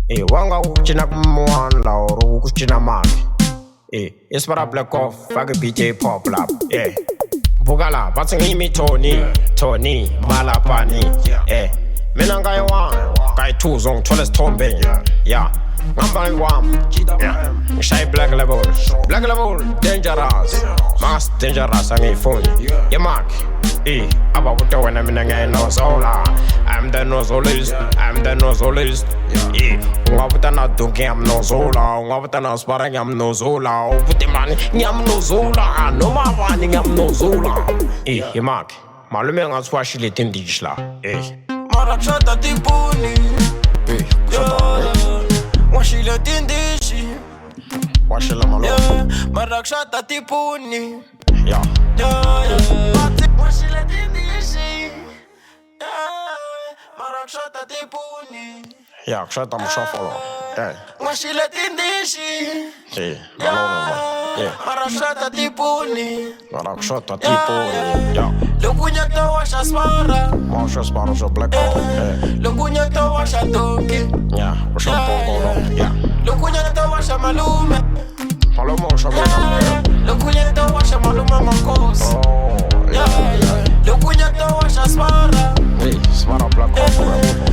Wanga ukucina kumwanda or ukucina mami. Ispara black off, fake BJ pop lap. Bugala, batting me Tony, Malapani. Mina ngai one, ngai two zong toles tombe. Ngamba ngwam, shy black level, dangerous, mas dangerous angi phone. Mark, about what when I'm in a nozola. I'm the nozolist. Ngabutana dunking am nozola, ngabutana sparring am nozola, ubutimani nyam nozola, no mawani am nozola. Mark, malume ngaswashile tindishla. Marakshata tipuni, washile tindishi, washile malo. Marakshata tipuni, washile tindishi, Marakshata tipuni. Shut up, shuffle. Washile tindishi, Marashata tipuni, Lukunya to washa spara, Marsha Sparrows of Black Hole. Lukunya to washa donkey, Lukunya to washa malume, Lukunya to washa maluma makos, Lukunya to washa spara, Smart Black Hole.